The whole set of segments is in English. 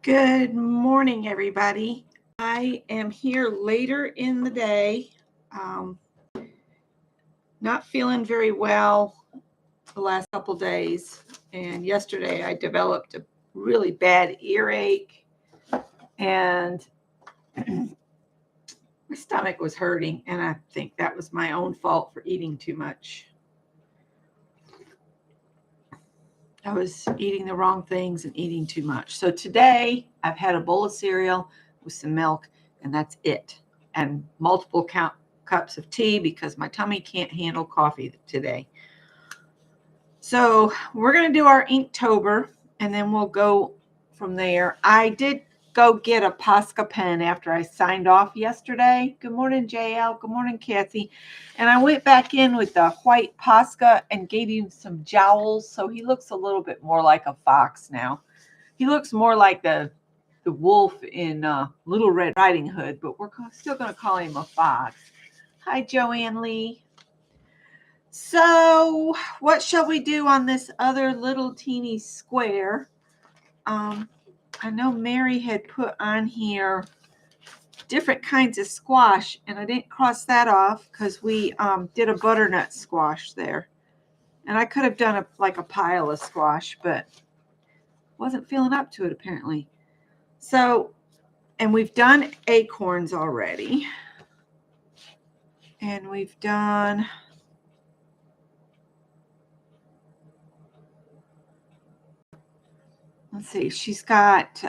Good morning, everybody. I am here later in the day. Not feeling very well the last couple days. And yesterday I developed a really bad earache and my stomach was hurting. And I think that was my own fault for eating too much. I was eating the wrong things and eating too much. So today I've had a bowl of cereal with some milk, and that's it. And multiple cups of tea because my tummy can't handle coffee today. So we're going to do our Inktober, and then we'll go from there. I did go get a Posca pen after I signed off yesterday. Good morning, JL. Good morning, Kathy. And I went back in with the white Posca and gave him some jowls, so he looks a little bit more like a fox now. He looks more like the wolf in Little Red Riding Hood, but we're still going to call him a fox. Hi, Joanne Lee. So what shall we do on this other little teeny square? I know Mary had put on here different kinds of squash, and I didn't cross that off because we did a butternut squash there. And I could have done a pile of squash, but wasn't feeling up to it apparently. So, and we've done acorns already. And we've done let's see, she's got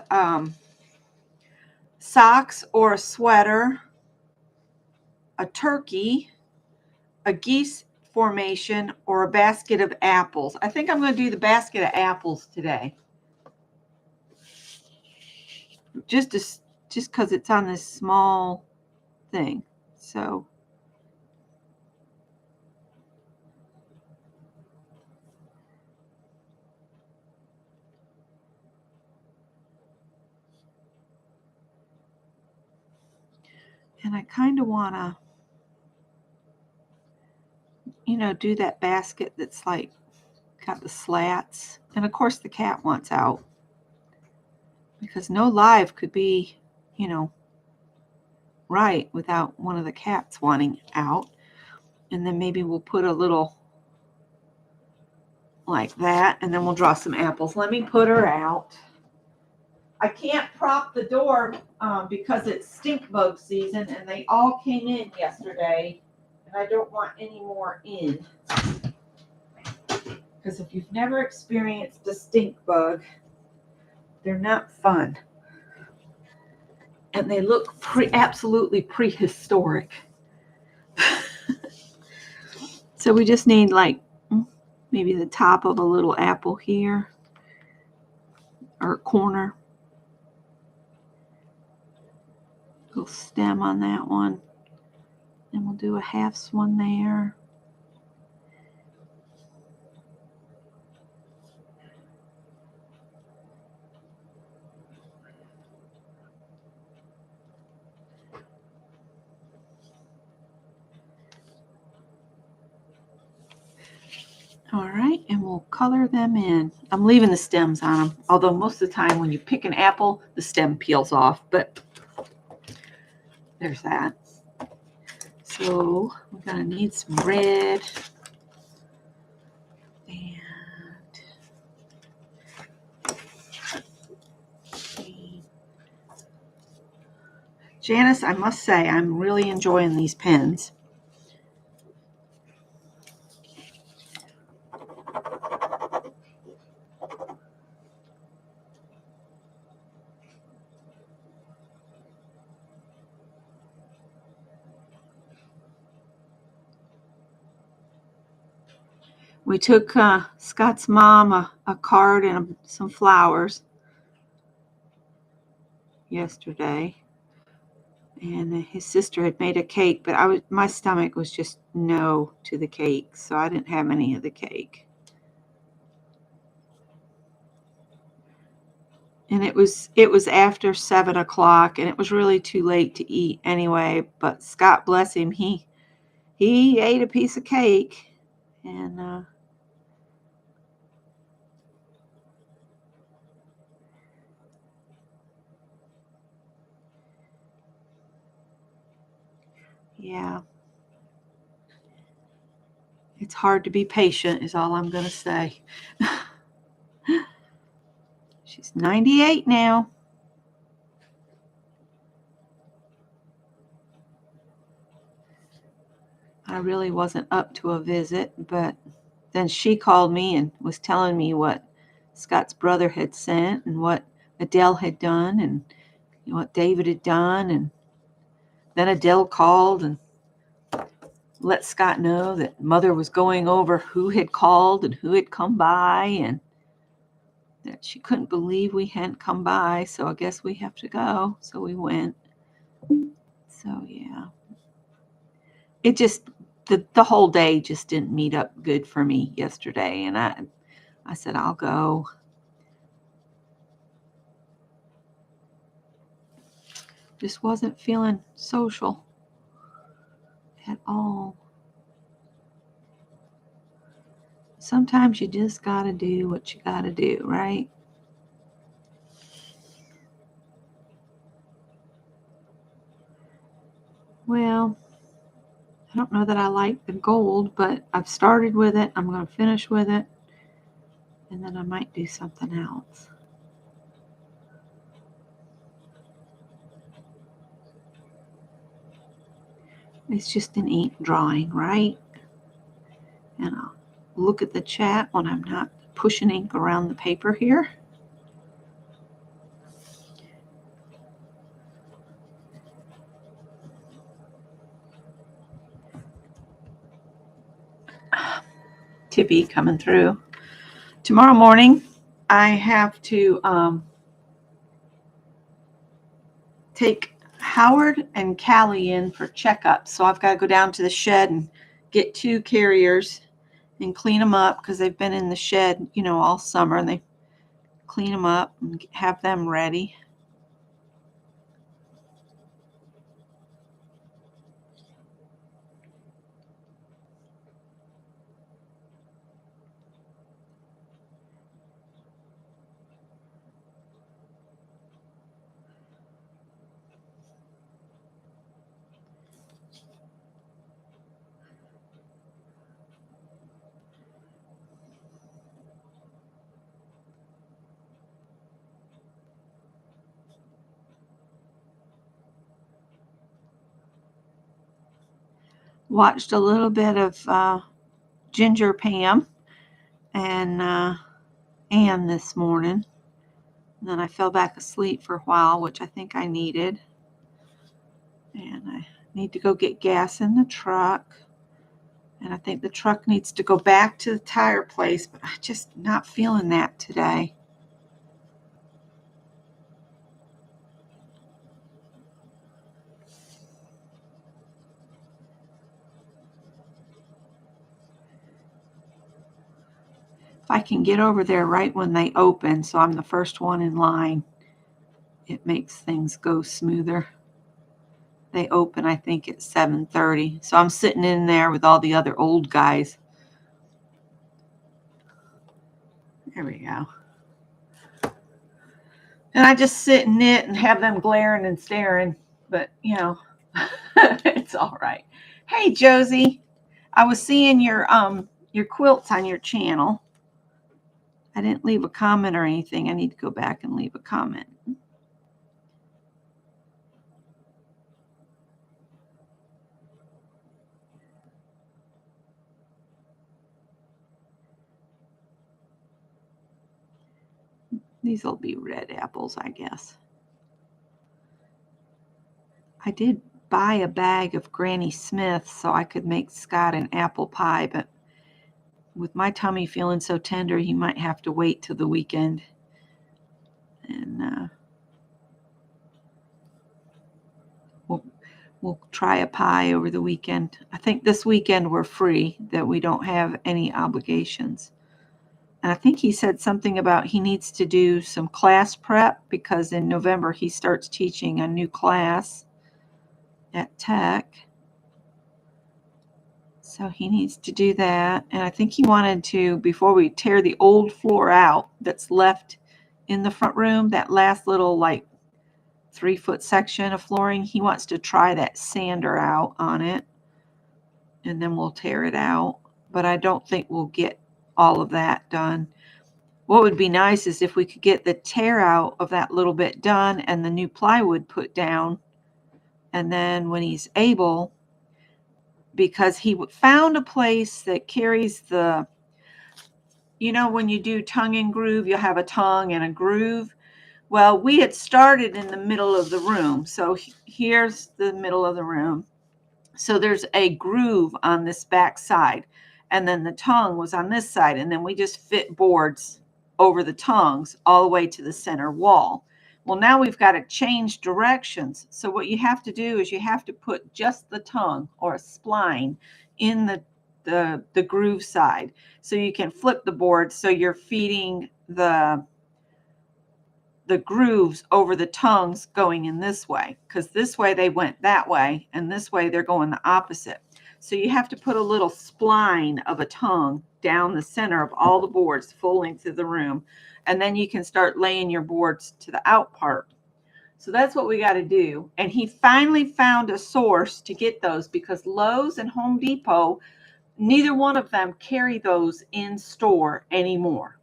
socks or a sweater, a turkey, a geese formation, or a basket of apples. I think I'm going to do the basket of apples today. Just because it's on this small thing. So and I kind of want to, do that basket that's like got the slats. And of course the cat wants out because no live could be, right without one of the cats wanting out. And then maybe we'll put a little like that, and then we'll draw some apples. Let me put her out. I can't prop the door because it's stink bug season, and they all came in yesterday, and I don't want any more in. Because if you've never experienced a stink bug, they're not fun. And they look absolutely prehistoric. So we just need maybe the top of a little apple here, or a corner. Little stem on that one. And we'll do a half one there. All right, and we'll color them in. I'm leaving the stems on them, although most of the time when you pick an apple, the stem peels off, but there's that. So we're going to need some red. And Janice, I must say, I'm really enjoying these pens. We took Scott's mom a card and some flowers yesterday, and his sister had made a cake, but my stomach was just no to the cake, so I didn't have any of the cake. And it was after 7 o'clock, and it was really too late to eat anyway. But Scott, bless him, he ate a piece of cake, and Yeah. It's hard to be patient is all I'm going to say. She's 98 now. I really wasn't up to a visit, but then she called me and was telling me what Scott's brother had sent and what Adele had done and what David had done. And then Adele called and let Scott know that Mother was going over who had called and who had come by, and that she couldn't believe we hadn't come by, so I guess we have to go. So we went. So yeah. It just the whole day just didn't meet up good for me yesterday, and I said I'll go. Just wasn't feeling social at all. Sometimes you just gotta do what you gotta do, right? Well, I don't know that I like the gold, but I've started with it. I'm going to finish with it, and then I might do something else. It's just an ink drawing, right? And I'll look at the chat when I'm not pushing ink around the paper here. Tippy coming through. Tomorrow morning, I have to take Howard and Callie in for checkups. So I've got to go down to the shed and get 2 carriers and clean them up because they've been in the shed, all summer, and they clean them up and have them ready. Watched a little bit of Ginger Pam and Ann this morning. And then I fell back asleep for a while, which I think I needed. And I need to go get gas in the truck. And I think the truck needs to go back to the tire place, but I'm just not feeling that today. If I can get over there right when they open, so I'm the first one in line, it makes things go smoother. They open, I think, at 7:30. So I'm sitting in there with all the other old guys. There we go. And I just sit and knit and have them glaring and staring, but it's all right. Hey, Josie, I was seeing your quilts on your channel. I didn't leave a comment or anything. I need to go back and leave a comment. These will be red apples, I guess. I did buy a bag of Granny Smith so I could make Scott an apple pie, but with my tummy feeling so tender, he might have to wait till the weekend. And we'll try a pie over the weekend. I think this weekend we're free, that we don't have any obligations. And I think he said something about he needs to do some class prep because in November he starts teaching a new class at Tech. So he needs to do that. And I think he wanted to, before we tear the old floor out that's left in the front room, that last little 3-foot section of flooring. He wants to try that sander out on it, and then we'll tear it out. But I don't think we'll get all of that done. What would be nice is if we could get the tear out of that little bit done and the new plywood put down. And then when he's able, because he found a place that carries the, you know, when you do tongue and groove, you'll have a tongue and a groove. Well, we had started in the middle of the room. So here's the middle of the room. So there's a groove on this back side, and then the tongue was on this side, and then we just fit boards over the tongues all the way to the center wall. Well, now we've got to change directions. So what you have to do is you have to put just the tongue or a spline in the groove side, so you can flip the board so you're feeding the grooves over the tongues going in this way, because this way they went that way and this way they're going the opposite. So you have to put a little spline of a tongue down the center of all the boards full length of the room, and then you can start laying your boards to the out part. So that's what we got to do. And he finally found a source to get those, because Lowe's and Home Depot, neither one of them carry those in store anymore.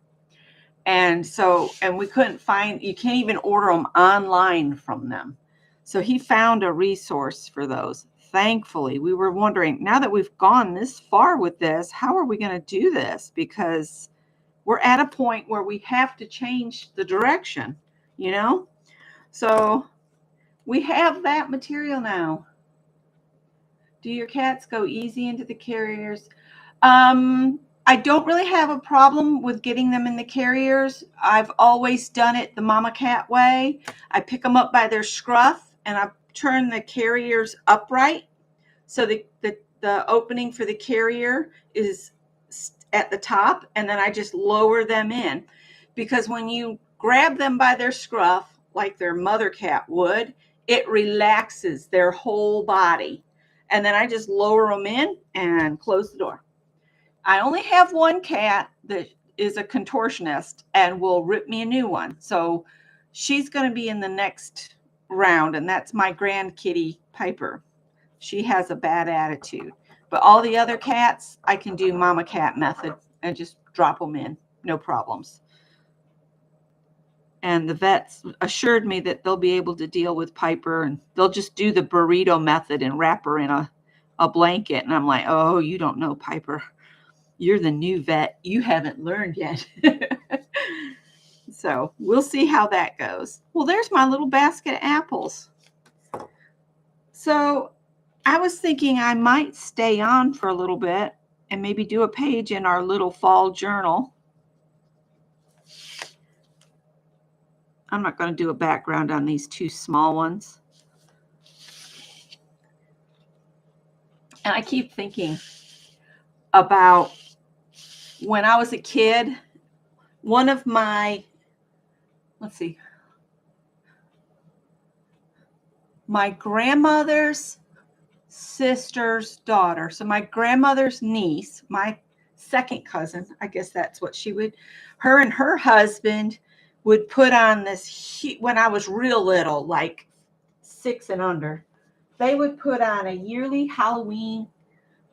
And so, and we couldn't find, you can't even order them online from them. So he found a resource for those. Thankfully, we were wondering, now that we've gone this far with this, how are we going to do this? Because we're at a point where we have to change the direction, you know? So we have that material now. Do your cats go easy into the carriers? I don't really have a problem with getting them in the carriers. I've always done it the mama cat way. I pick them up by their scruff, and I turn the carriers upright. So the opening for the carrier is at the top, and then I just lower them in. Because when you grab them by their scruff, like their mother cat would, it relaxes their whole body. And then I just lower them in and close the door. I only have one cat that is a contortionist and will rip me a new one. So she's going to be in the next round, and that's my grand kitty Piper. She has a bad attitude. But all the other cats, I can do mama cat method and just drop them in. No problems. And the vets assured me that they'll be able to deal with Piper, and they'll just do the burrito method and wrap her in a blanket. And I'm like, oh, you don't know Piper. You're the new vet. You haven't learned yet. So we'll see how that goes. Well, there's my little basket of apples. So I was thinking I might stay on for a little bit and maybe do a page in our little fall journal. I'm not going to do a background on these two small ones. And I keep thinking about when I was a kid, one of my, my grandmother's sister's daughter. So my grandmother's niece, my second cousin, I guess that's what her and her husband would put on this, when I was real little, like 6 and under, they would put on a yearly Halloween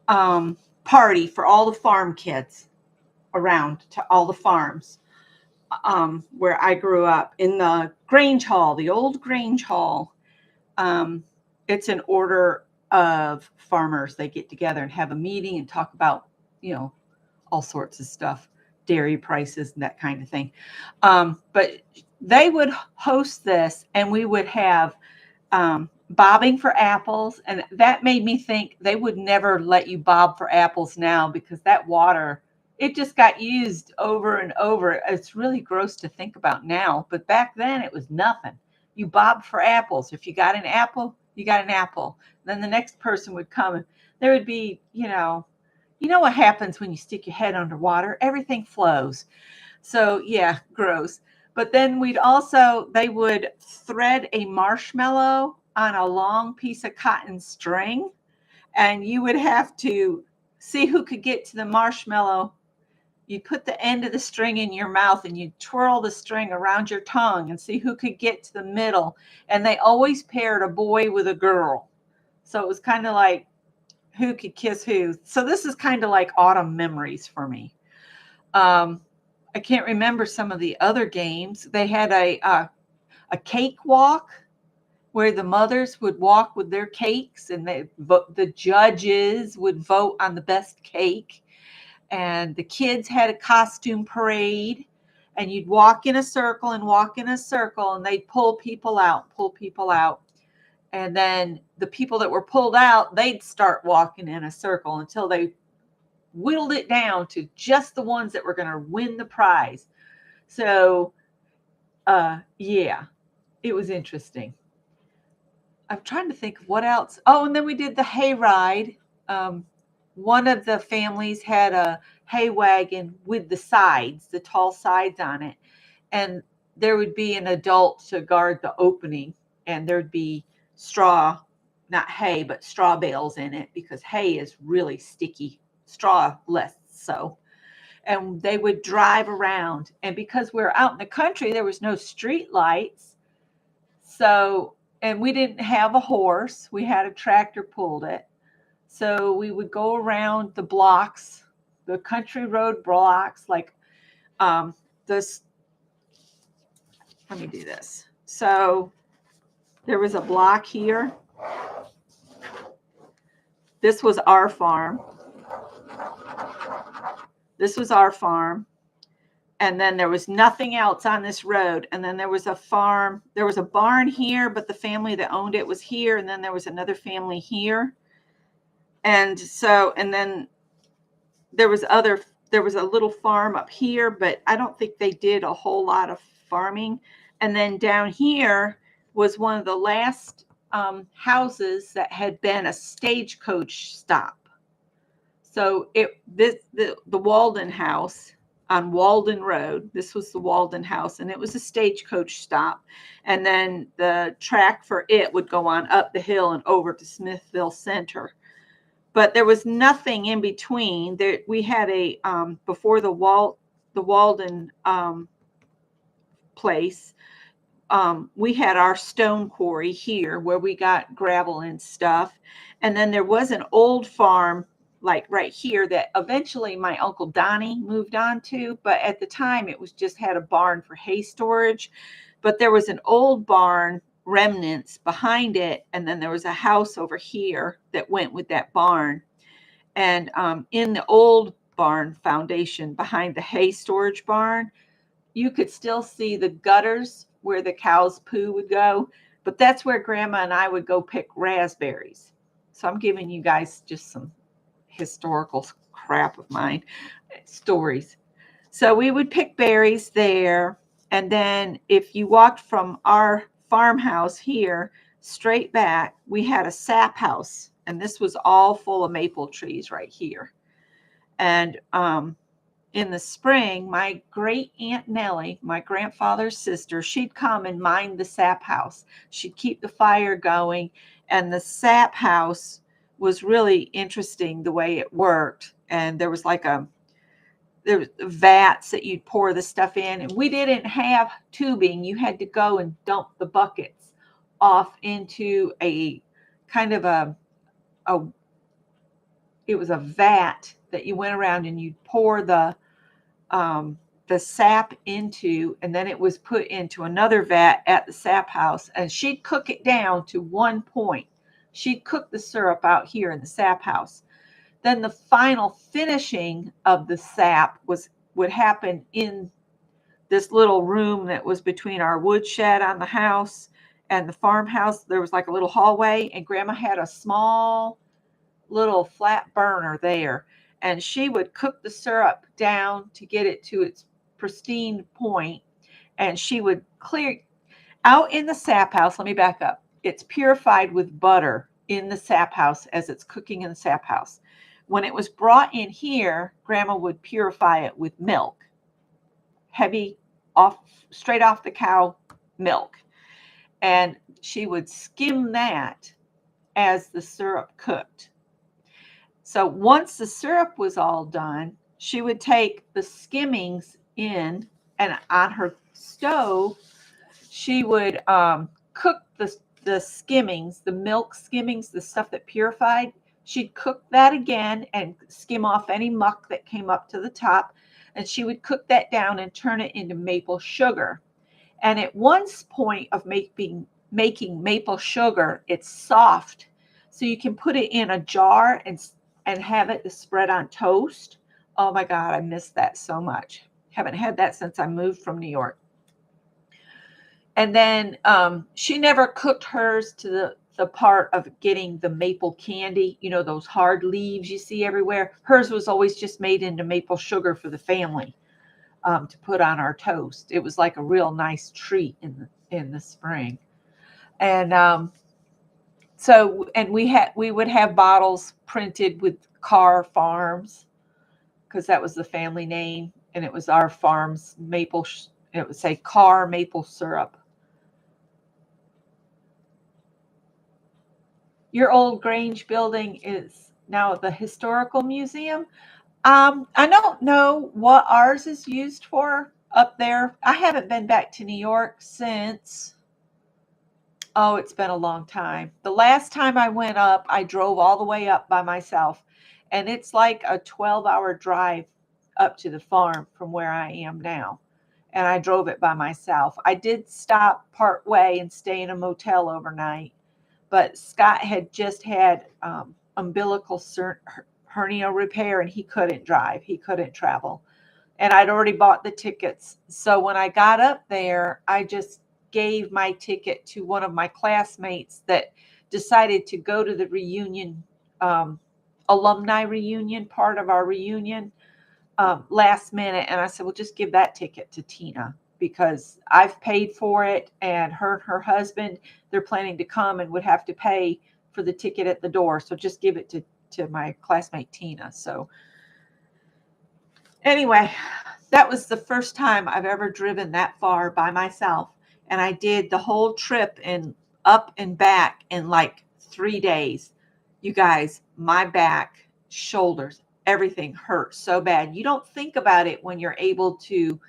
party for all the farm kids around to all the farms where I grew up, in the Grange Hall, the old Grange Hall. It's an order of farmers. They get together and have a meeting and talk about, all sorts of stuff, dairy prices and that kind of thing. But they would host this, and we would have bobbing for apples. And that made me think they would never let you bob for apples now, because that water, it just got used over and over. It's really gross to think about now, but back then it was nothing. You bobbed for apples. If you got an apple, you got an apple. Then the next person would come, and there would be, you know what happens when you stick your head underwater? Everything flows. So yeah, gross. But then they would thread a marshmallow on a long piece of cotton string, and you would have to see who could get to the marshmallow, you'd put the end of the string in your mouth and you'd twirl the string around your tongue and see who could get to the middle. And they always paired a boy with a girl. So it was kind of like who could kiss who. So this is kind of like autumn memories for me. I can't remember some of the other games. They had a cakewalk where the mothers would walk with their cakes and the judges would vote on the best cake. And the kids had a costume parade, and you'd walk in a circle and walk in a circle, and they'd pull people out. And then the people that were pulled out, they'd start walking in a circle until they whittled it down to just the ones that were going to win the prize. So, yeah, it was interesting. I'm trying to think of what else. Oh, and then we did the hay ride. One of the families had a hay wagon with the tall sides on it. And there would be an adult to guard the opening, and there'd be straw, not hay, but straw bales in it because hay is really sticky, straw less so. And they would drive around. And because we're out in the country, there was no street lights. So, and we didn't have a horse, we had a tractor pulled it. So we would go around the blocks, the country road blocks, like this. Let me do this. So there was a block here. This was our farm. This was our farm. And then there was nothing else on this road. And then there was a farm. There was a barn here, but the family that owned it was here. And then there was another family here. And so, and then there was a little farm up here, but I don't think they did a whole lot of farming. And then down here was one of the last houses that had been a stagecoach stop. So the Walden house on Walden Road, this was the Walden house, and it was a stagecoach stop. And then the track for it would go on up the hill and over to Smithville Center. But there was nothing in between. There, we had a before the Walden place. We had our stone quarry here where we got gravel and stuff, and then there was an old farm like right here that eventually my Uncle Donnie moved on to. But at the time, it was just had a barn for hay storage. But there was an old barn remnants behind it, and then there was a house over here that went with that barn. And in the old barn foundation behind the hay storage barn, you could still see the gutters where the cow's poo would go, but that's where Grandma and I would go pick raspberries. So I'm giving you guys just some historical crap of mine, stories. So we would pick berries there. And then if you walked from our farmhouse here straight back, we had a sap house. And this was all full of maple trees right here. And in the spring, my great Aunt Nellie, my grandfather's sister, she'd come and mind the sap house. She'd keep the fire going. And the sap house was really interesting the way it worked. And there was like there was vats that you'd pour the stuff in, and we didn't have tubing. You had to go and dump the buckets off into a kind of it was a vat that you went around and you'd pour the sap into, and then it was put into another vat at the sap house, and she'd cook it down to one point. She'd cook the syrup out here in the sap house. Then the final finishing of the sap would happen in this little room that was between our woodshed on the house and the farmhouse. There was like a little hallway, and Grandma had a small little flat burner there, and she would cook the syrup down to get it to its pristine point, and she would clear out in the sap house. Let me back up. It's purified with butter in the sap house as it's cooking in the sap house. When it was brought in here, Grandma would purify it with milk, heavy, straight off the cow milk. And she would skim that as the syrup cooked. So once the syrup was all done, she would take the skimmings in, and on her stove, she would cook the skimmings, the milk skimmings, the stuff that purified. She'd cook that again and skim off any muck that came up to the top. And she would cook that down and turn it into maple sugar. And at one point of making maple sugar, it's soft. So you can put it in a jar and have it to spread on toast. Oh my God, I miss that so much. Haven't had that since I moved from New York. And then she never cooked hers to the part of getting the maple candy, those hard leaves you see everywhere. Hers was always just made into maple sugar for the family to put on our toast. It was like a real nice treat in the spring. And we would have bottles printed with Carr Farms, because that was the family name, and it was our farm's maple. It would say Carr maple syrup. Your old Grange building is now the historical museum. I don't know what ours is used for up there. I haven't been back to New York since, oh, it's been a long time. The last time I went up, I drove all the way up by myself, and it's like a 12-hour drive up to the farm from where I am now. And I drove it by myself. I did stop part way and stay in a motel overnight, but Scott had just had umbilical hernia repair, and he couldn't drive. He couldn't travel. And I'd already bought the tickets. So when I got up there, I just gave my ticket to one of my classmates that decided to go to the reunion, alumni reunion, part of our reunion, last minute. And I said, well, just give that ticket to Tina, because I've paid for it, and her husband, they're planning to come and would have to pay for the ticket at the door. So just give it to my classmate Tina. So anyway, that was the first time I've ever driven that far by myself. And I did the whole trip and up and back in like 3 days. You guys, my back, shoulders, everything hurt so bad. You don't think about it when you're able to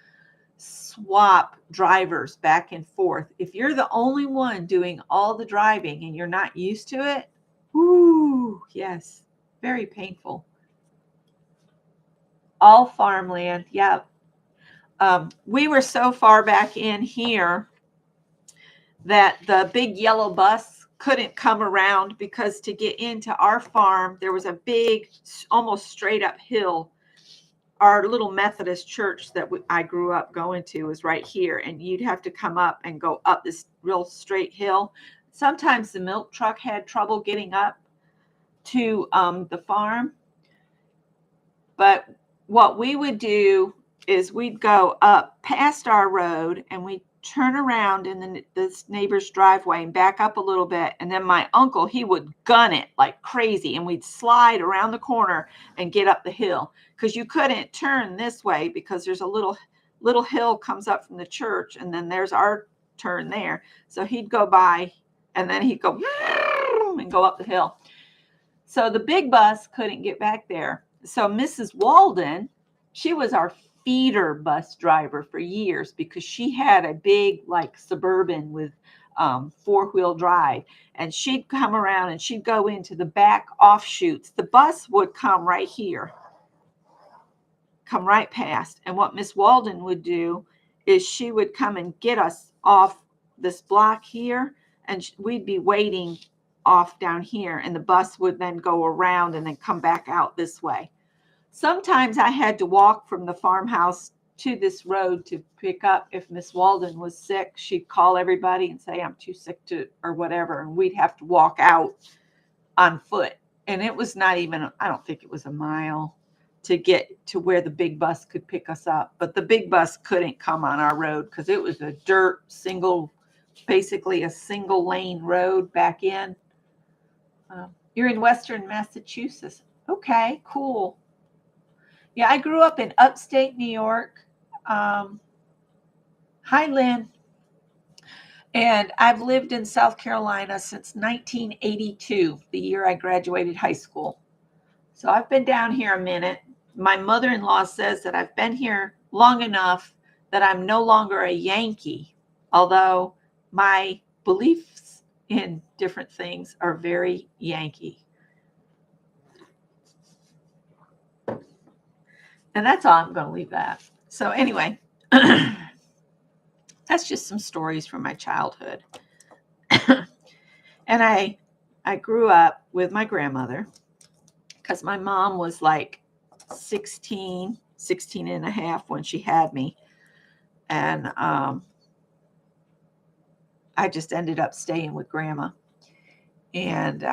swap drivers back and forth. If you're the only one doing all the driving and you're not used to it, whoo, yes, very painful. All farmland, yeah. We were so far back in here that the big yellow bus couldn't come around, because to get into our farm, there was a big, almost straight up hill. Our little Methodist church that I grew up going to was right here, and you'd have to come up and go up this real straight hill. Sometimes the milk truck had trouble getting up to the farm, but what we would do is we'd go up past our road, and we'd turn around in this neighbor's driveway and back up a little bit. And then my uncle, he would gun it like crazy, and we'd slide around the corner and get up the hill, because you couldn't turn this way, because there's a little hill comes up from the church, and then there's our turn there. So he'd go by, and then he'd go and go up the hill. So the big bus couldn't get back there. So Mrs. Walden, she was our feeder bus driver for years, because she had a big like Suburban with 4-wheel drive, and she'd come around and she'd go into the back offshoots. The bus would come right here, come right past. And what Miss Walden would do is she would come and get us off this block here, and we'd be waiting off down here, and the bus would then go around and then come back out this way. Sometimes I had to walk from the farmhouse to this road to pick up. If Miss Walden was sick, she'd call everybody and say, I'm too sick to, or whatever. And we'd have to walk out on foot. And it was not even, I don't think it was a mile to get to where the big bus could pick us up. But the big bus couldn't come on our road, because it was a dirt basically a single lane road back in. You're in Western Massachusetts. Okay, cool. Yeah, I grew up in upstate New York. Hi, Lynn. And I've lived in South Carolina since 1982, the year I graduated high school. So I've been down here a minute. My mother-in-law says that I've been here long enough that I'm no longer a Yankee, although my beliefs in different things are very Yankee. And that's all. I'm going to leave that. So anyway, that's just some stories from my childhood. And I grew up with my grandmother because my mom was like 16 and a half when she had me. And I just ended up staying with grandma. And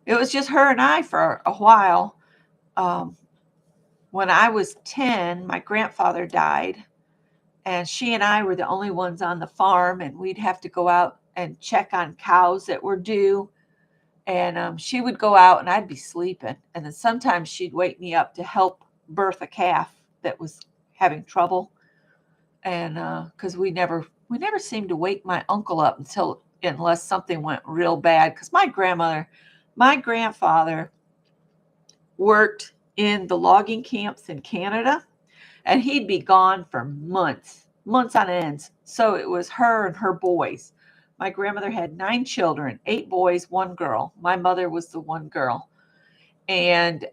it was just her and I for a while. When I was 10, my grandfather died. And she and I were the only ones on the farm. And we'd have to go out and check on cows that were due. And she would go out and I'd be sleeping. And then sometimes she'd wake me up to help birth a calf that was having trouble. And because we never seemed to wake my uncle up unless something went real bad. Because my grandfather worked in the logging camps in Canada, and he'd be gone for months on end. So it was her and her boys. My grandmother had 9 children, 8 boys, 1 girl. My mother was the one girl. And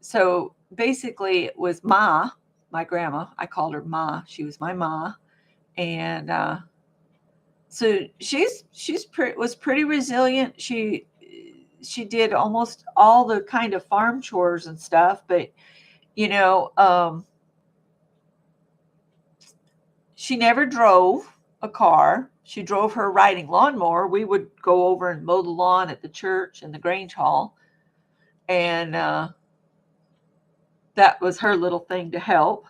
so basically it was Ma, my grandma. I called her Ma. She was my Ma. And so was pretty resilient. She did almost all the kind of farm chores and stuff, but she never drove a car. She drove her riding lawnmower. We would go over and mow the lawn at the church and the Grange Hall. And that was her little thing to help.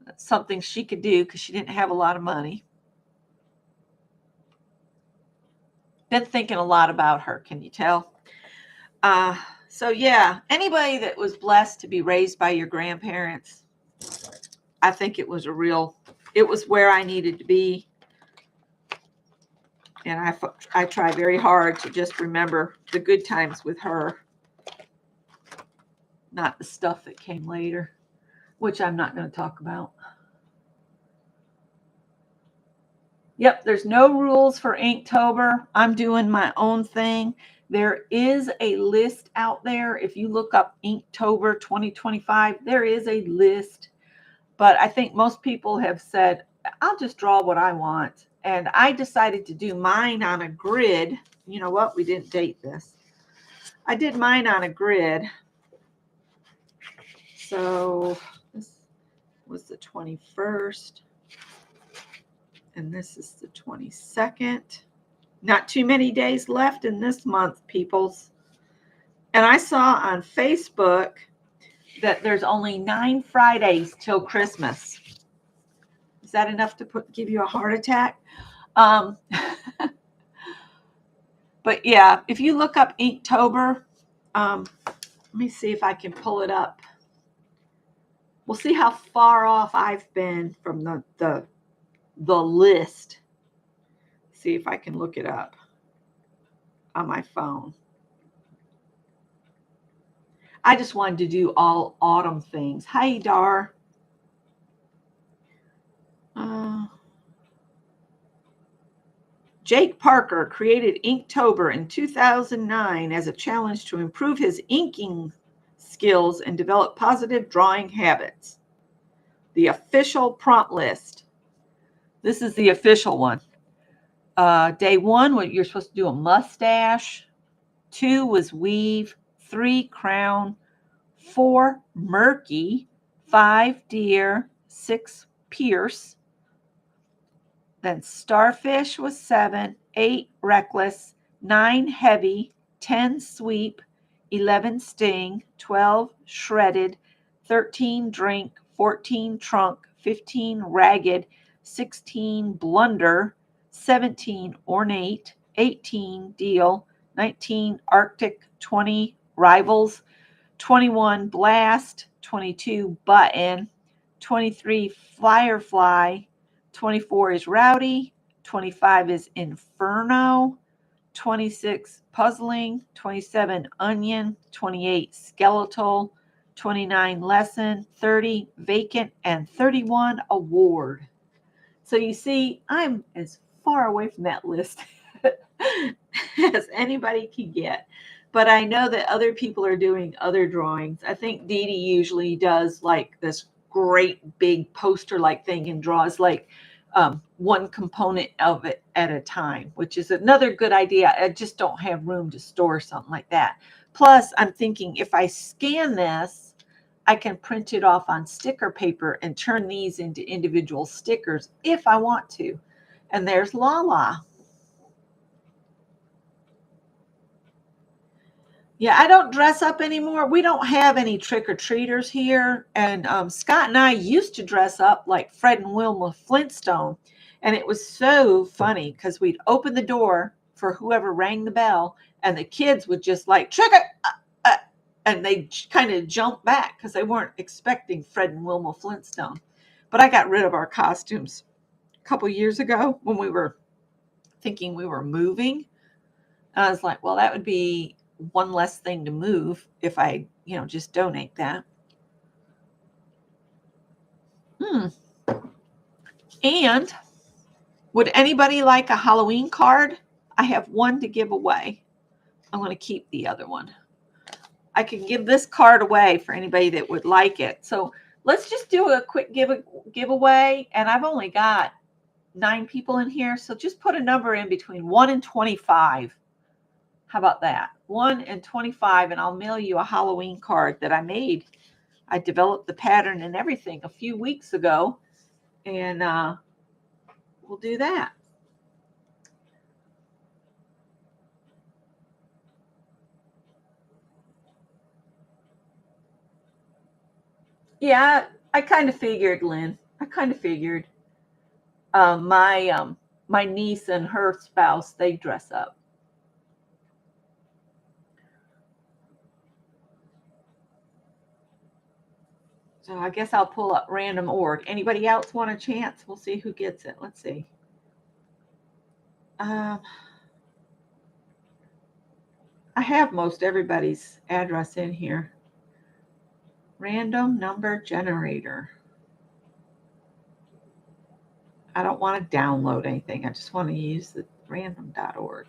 That's something she could do because she didn't have a lot of money. Been thinking a lot about her, can you tell? So yeah, anybody that was blessed to be raised by your grandparents, I think it was where I needed to be. And I try very hard to just remember the good times with her, not the stuff that came later, which I'm not going to talk about. Yep, there's no rules for Inktober. I'm doing my own thing. There is a list out there. If you look up Inktober 2025, there is a list. But I think most people have said, I'll just draw what I want. And I decided to do mine on a grid. You know what? We didn't date this. I did mine on a grid. So this was the 21st. And this is the 22nd. Not too many days left in this month, peoples. And I saw on Facebook that there's only 9 Fridays till Christmas. Is that enough to give you a heart attack? But yeah, if you look up Inktober, let me see if I can pull it up. We'll see how far off I've been from the list. See if I can look it up on my phone. I just wanted to do all autumn things. Hi, Dar. Jake Parker created Inktober in 2009 as a challenge to improve his inking skills and develop positive drawing habits. The official prompt list. This is the official one. Day 1, you're supposed to do a mustache. 2 was weave. 3, crown. 4, murky. 5, deer. 6, pierce. Then starfish was 7, 8, reckless, 9, heavy, 10, sweep, 11, sting, 12, shredded, 13, drink, 14, trunk, 15, ragged, 16, blunder, 17, ornate, 18, deal, 19, arctic, 20, rivals, 21, blast, 22, button, 23, firefly, 24 is rowdy, 25 is inferno, 26 puzzling, 27 onion, 28 skeletal, 29 lesson, 30 vacant, and 31 award. So you see, I'm as far away from that list as anybody can get. But I know that other people are doing other drawings. I think Dee Dee usually does like this great big poster like thing and draws like one component of it at a time, which is another good idea. I just don't have room to store something like that. Plus, I'm thinking if I scan this, I can print it off on sticker paper and turn these into individual stickers if I want to. And there's Lala. Yeah, I don't dress up anymore. We don't have any trick-or-treaters here. And Scott and I used to dress up like Fred and Wilma Flintstone. And it was so funny because we'd open the door for whoever rang the bell, and the kids would just like, trick it, and they kind of jump back because they weren't expecting Fred and Wilma Flintstone. But I got rid of our costumes a couple years ago when we were thinking we were moving. I was like, well, that would be one less thing to move if I, just donate that. And would anybody like a Halloween card? I have one to give away. I'm going to keep the other one. I can give this card away for anybody that would like it. So let's just do a quick giveaway. And I've only got 9 people in here. So just put a number in between 1 and 25. How about that? 1 and 25, and I'll mail you a Halloween card that I made. I developed the pattern and everything a few weeks ago, and we'll do that. Yeah, I kind of figured, Lynn. I kind of figured. My niece and her spouse, they dress up. So I guess I'll pull up random org. Anybody else want a chance? We'll see who gets it. Let's see. I have most everybody's address in here. Random number generator. I don't want to download anything. I just want to use the random.org.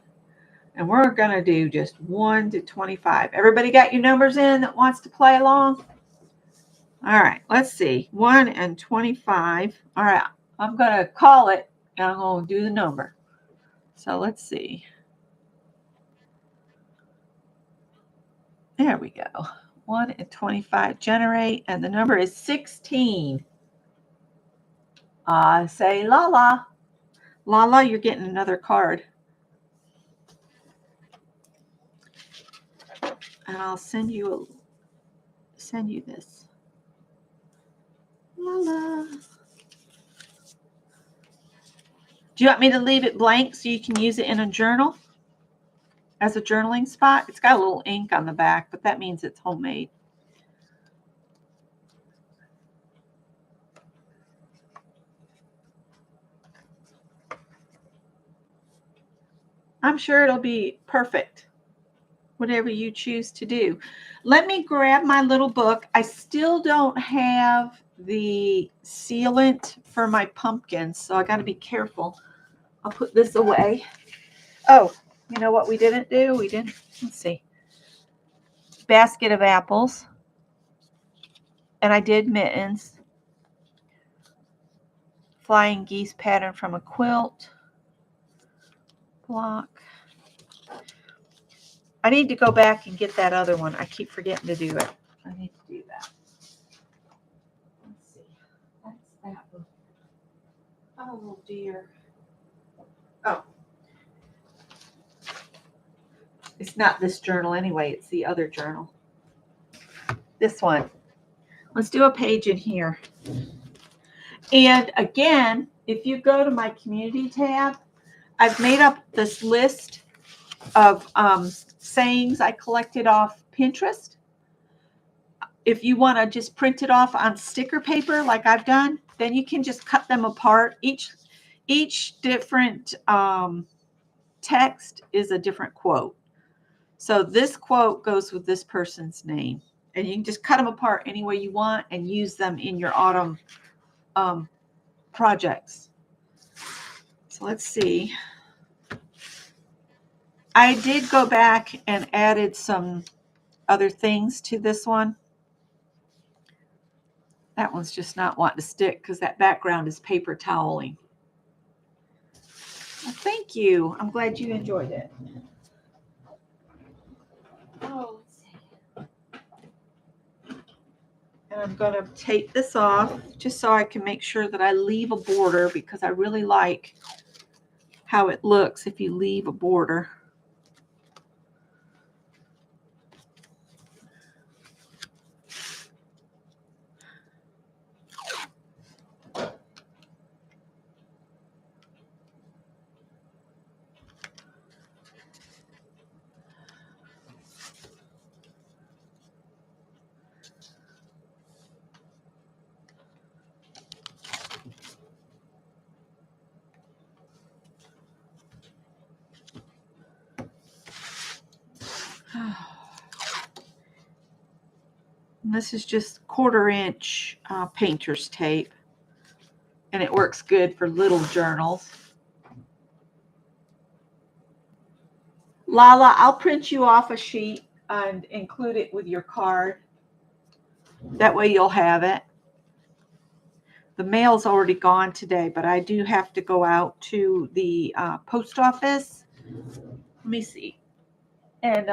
And we're going to do just 1 to 25. Everybody got your numbers in that wants to play along? All right, let's see. 1 and 25. All right, I'm going to call it, and I'm going to do the number. So let's see. There we go. 1 and 25. Generate, and the number is 16. Say Lala. Lala, you're getting another card. And I'll send you this. Lala. Do you want me to leave it blank so you can use it in a journal as a journaling spot? It's got a little ink on the back, but that means it's homemade. I'm sure it'll be perfect, whatever you choose to do. Let me grab my little book. I still don't have the sealant for my pumpkins, so I got to be careful. I'll put this away. Oh, you know what we didn't do? Let's see. Basket of apples. And I did mittens. Flying geese pattern from a quilt. Block. I need to go back and get that other one. I keep forgetting to do it. I need to do that. Let's see. That's that one. Oh, dear. Oh. It's not this journal anyway. It's the other journal. This one. Let's do a page in here. And again, if you go to my community tab, I've made up this list of sayings I collected off Pinterest. If you want to just print it off on sticker paper like I've done, then you can just cut them apart. Each different text is a different quote. So this quote goes with this person's name. And you can just cut them apart any way you want and use them in your autumn projects. So let's see. I did go back and added some other things to this one. That one's just not wanting to stick because that background is paper toweling. Well, thank you. I'm glad you enjoyed it. Oh, let's see. And I'm going to take this off just so I can make sure that I leave a border, because I really like how it looks if you leave a border. And this is just 1/4-inch painter's tape, and it works good for little journals. Lala, I'll print you off a sheet and include it with your card. That way you'll have it. The mail's already gone today, but I do have to go out to the post office. Let me see. And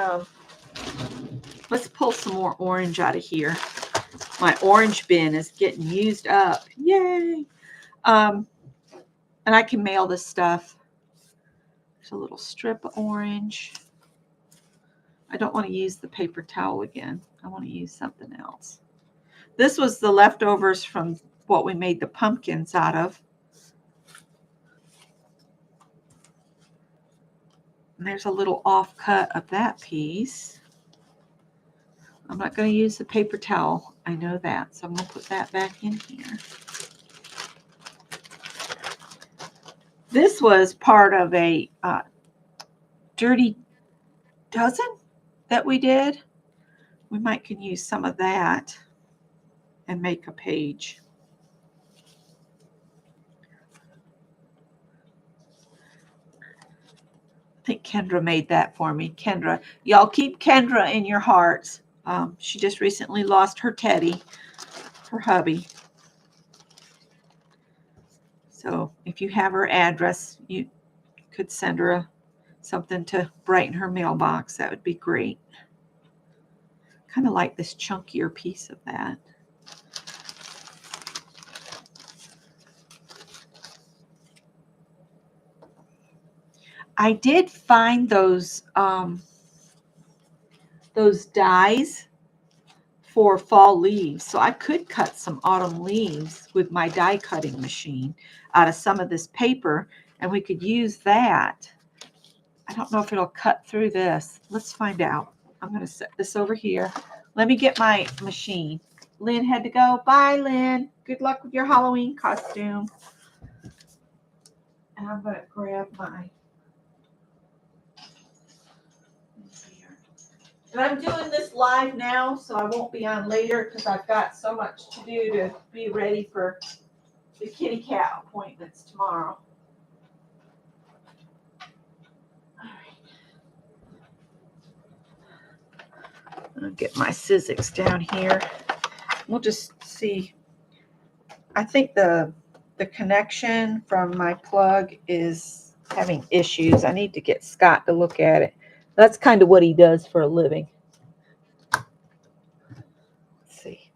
let's pull some more orange out of here. My orange bin is getting used up. Yay! And I can mail this stuff. There's a little strip of orange. I don't want to use the paper towel again. I want to use something else. This was the leftovers from what we made the pumpkins out of. And there's a little offcut of that piece. I'm not going to use the paper towel. I know that. So I'm going to put that back in here. This was part of a dirty dozen that we did. We might can use some of that and make a page. I think Kendra made that for me. Kendra, y'all keep Kendra in your hearts. She just recently lost her teddy, her hubby. So if you have her address, you could send her something to brighten her mailbox. That would be great. Kind of like this chunkier piece of that. I did find those dies for fall leaves. So I could cut some autumn leaves with my die cutting machine out of some of this paper, and we could use that. I don't know if it'll cut through this. Let's find out. I'm going to set this over here. Let me get my machine. Lynn had to go. Bye, Lynn. Good luck with your Halloween costume. And I'm going to grab my... And I'm doing this live now, so I won't be on later because I've got so much to do to be ready for the kitty cat appointments tomorrow. All right. I'll get my Sizzix down here. We'll just see. I think the connection from my plug is having issues. I need to get Scott to look at it. That's kind of what he does for a living. Let's see.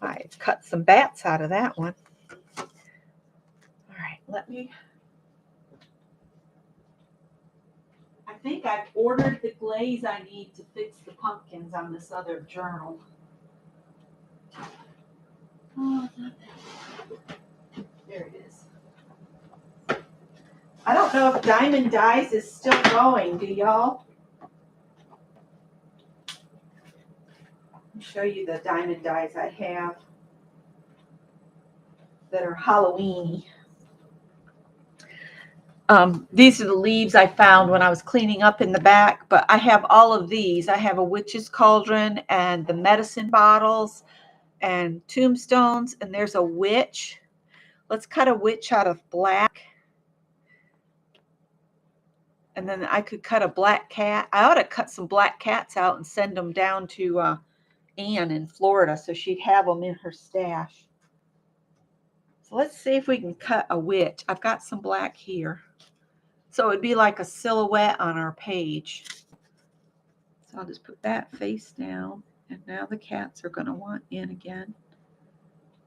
I cut some bats out of that one. All right, let me. I think I've ordered the glaze I need to fix the pumpkins on this other journal. Oh, not that. There it is. I don't know if Diamond Dyes is still going. Do y'all? Let me show you the Diamond Dyes I have. that are Halloween-y. These are the leaves I found when I was cleaning up in the back, but I have all of these. I have a witch's cauldron and the medicine bottles and tombstones, and there's a witch. Let's cut a witch out of black. And then I could cut a black cat. I ought to cut some black cats out and send them down to Anne in Florida so she'd have them in her stash. So let's see if we can cut a witch. I've got some black here. So it'd be like a silhouette on our page. So I'll just put that face down. And now the cats are going to want in again.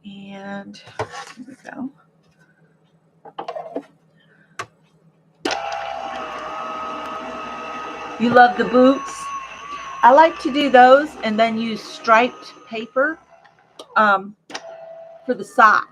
And here we go. You love the boots? I like to do those and then use striped paper for the socks.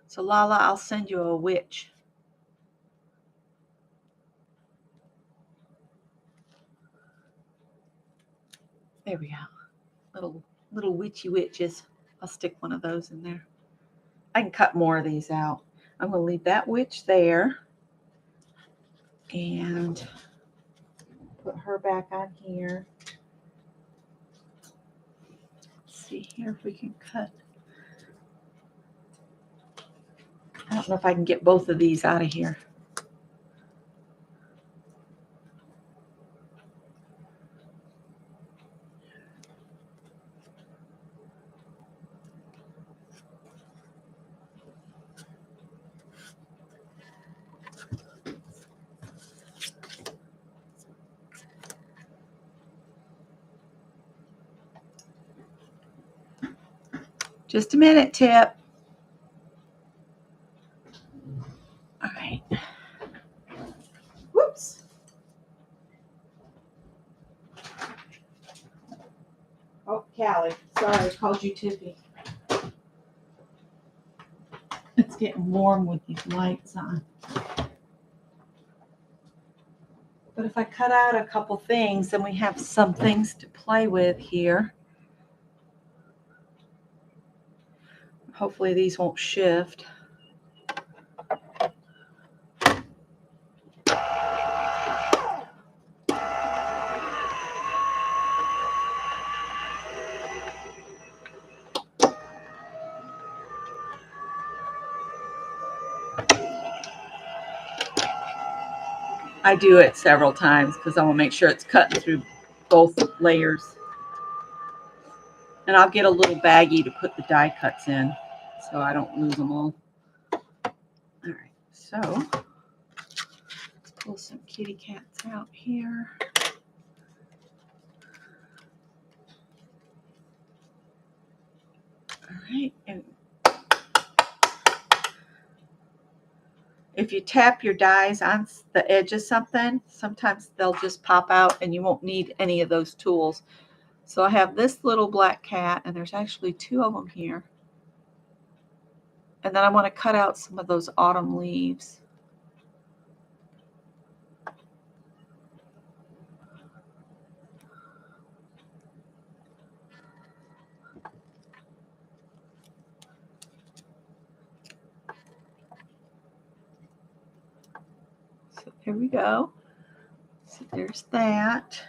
So Lala, I'll send you a witch. There we go. Little witchy witches. I'll stick one of those in there. I can cut more of these out. I'm going to leave that witch there and put her back on here. Let's see here if we can cut. I don't know if I can get both of these out of here. Just a minute, Tip. All right. Whoops. Oh, Callie. Sorry, I called you Tippy. It's getting warm with these lights on. But if I cut out a couple things, then we have some things to play with here. Hopefully these won't shift. I do it several times because I want to make sure it's cutting through both layers. And I'll get a little baggie to put the die cuts in so I don't lose them all. All right, so let's pull some kitty cats out here. All right, and if you tap your dies on the edge of something, sometimes they'll just pop out and you won't need any of those tools. So I have this little black cat, and there's actually two of them here. And then I want to cut out some of those autumn leaves. So here we go. So there's that.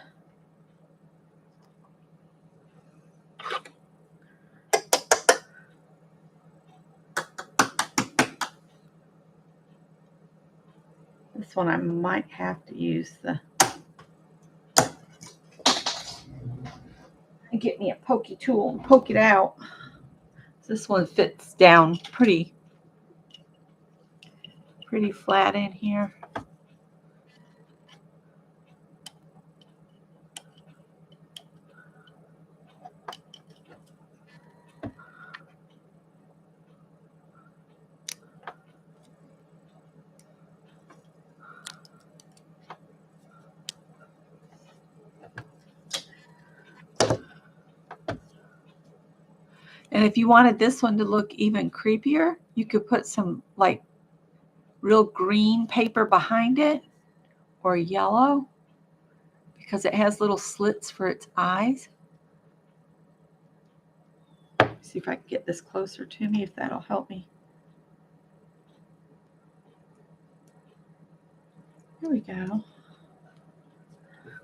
This one I might have to use get me a pokey tool and poke it out. This one fits down pretty flat in here. And if you wanted this one to look even creepier, you could put some like real green paper behind it or yellow because it has little slits for its eyes. See if I can get this closer to me, if that'll help me. Here we go.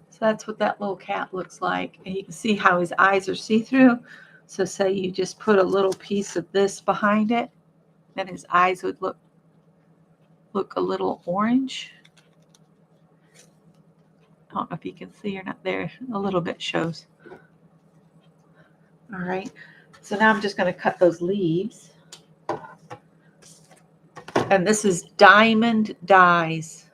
So that's what that little cat looks like. And you can see how his eyes are see-through. So say you just put a little piece of this behind it, then his eyes would look a little orange. I don't know if you can see or not there. A little bit shows. All right. So now I'm just going to cut those leaves. And this is Diamond Dyes.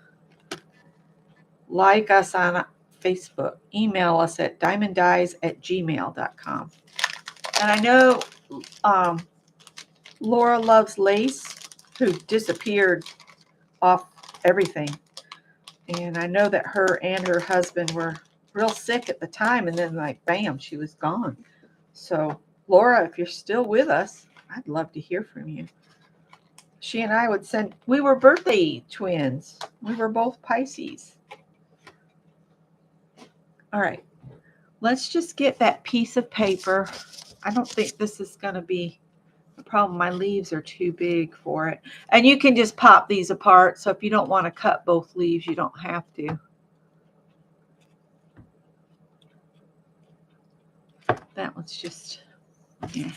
Like us on Facebook. Email us at diamonddyes@gmail.com. And I know Laura Loves Lace, who disappeared off everything. And I know that her and her husband were real sick at the time, and then like bam, she was gone. So Laura, if you're still with us, I'd love to hear from you. She and I would send, we were birthday twins. We were both Pisces. All right, let's just get that piece of paper. I don't think this is going to be the problem. My leaves are too big for it. And you can just pop these apart. So if you don't want to cut both leaves, you don't have to. That one's just, yeah.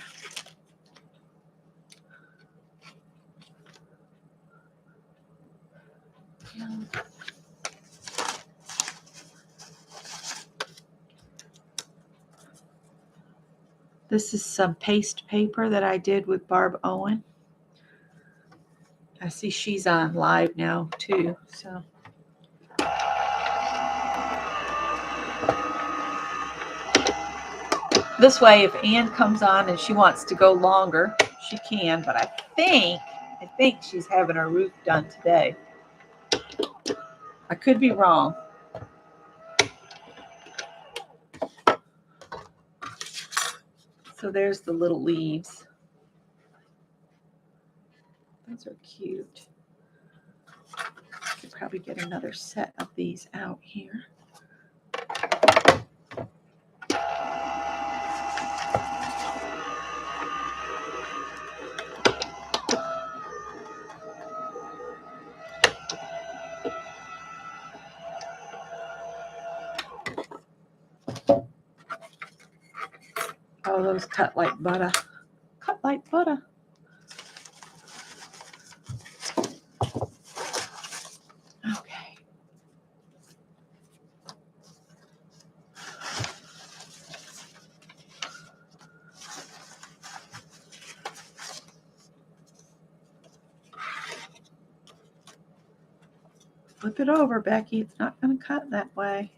This is some paste paper that I did with Barb Owen. I see she's on live now too, so. This way, if Ann comes on and she wants to go longer, she can, but I think she's having her roof done today. I could be wrong. So there's the little leaves. Those are cute. I could probably get another set of these out here. Oh, those cut like butter. Cut like butter. Okay. Flip it over, Becky. It's not going to cut that way.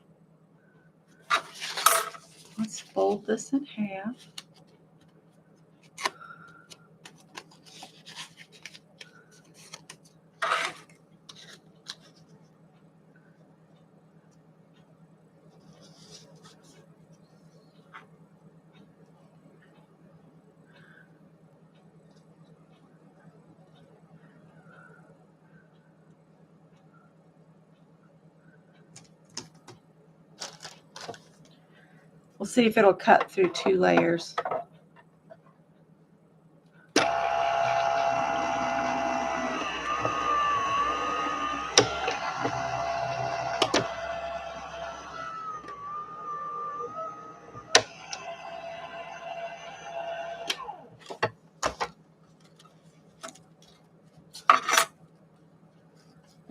Let's fold this in half. We'll see if it'll cut through 2 layers.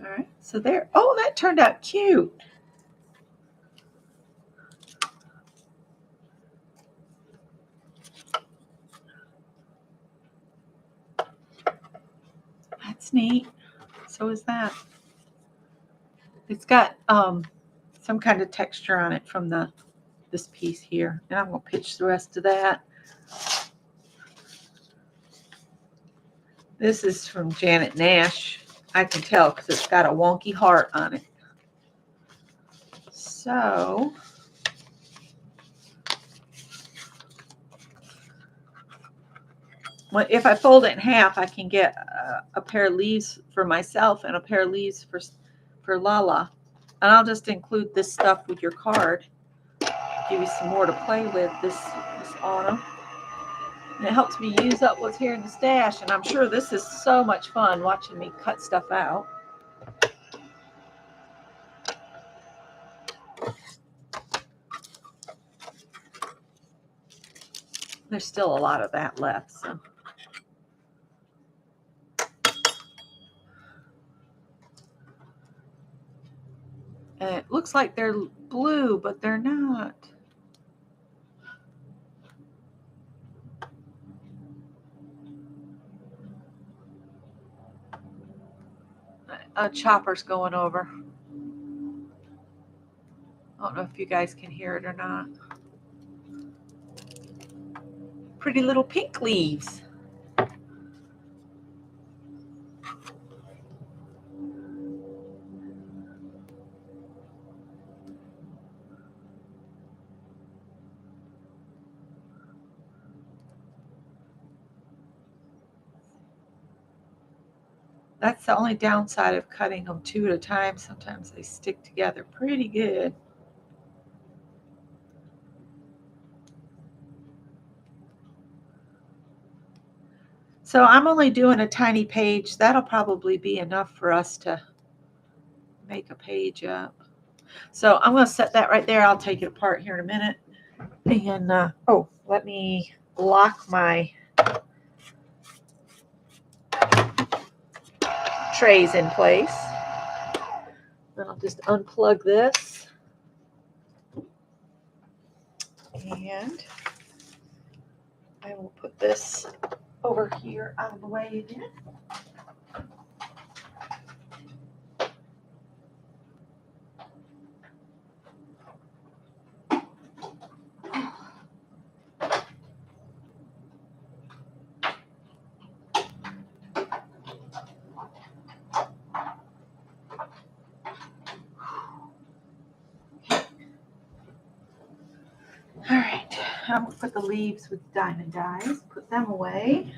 All right, so there. Oh, that turned out cute. That's neat. So is that. It's got some kind of texture on it from this piece here. And I'm going to pitch the rest of that. This is from Janet Nash. I can tell because it's got a wonky heart on it. So if I fold it in half, I can get a pair of leaves for myself and a pair of leaves for Lala. And I'll just include this stuff with your card. Give you some more to play with this autumn. And it helps me use up what's here in the stash. And I'm sure this is so much fun watching me cut stuff out. There's still a lot of that left. So. And it looks like they're blue, but they're not. A chopper's going over. I don't know if you guys can hear it or not. Pretty little pink leaves. That's the only downside of cutting them two at a time. Sometimes they stick together pretty good. So I'm only doing a tiny page. That'll probably be enough for us to make a page up. So I'm going to set that right there. I'll take it apart here in a minute. And, oh, let me lock my trays in place. Then I'll just unplug this. And I will put this over here out of the way again. All right, I'm going to put the leaves with diamond dyes, put them away.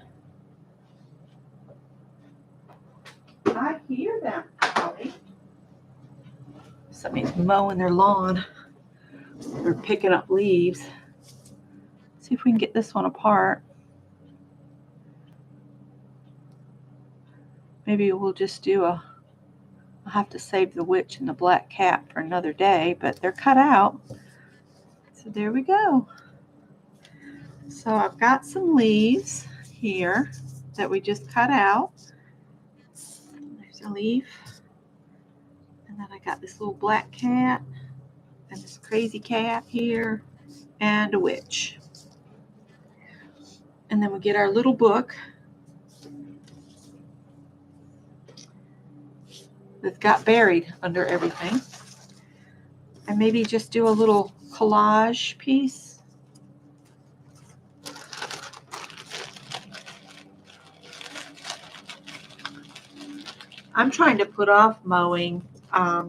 I hear them, Holly. Somebody's mowing their lawn. They're picking up leaves. See if we can get this one apart. Maybe we'll just do I'll have to save the witch and the black cat for another day, but they're cut out. So there we go. So I've got some leaves here that we just cut out. There's a leaf. And then I got this little black cat and this crazy cat here and a witch. And then we get our little book that got buried under everything. And maybe just do a little collage piece. I'm trying to put off mowing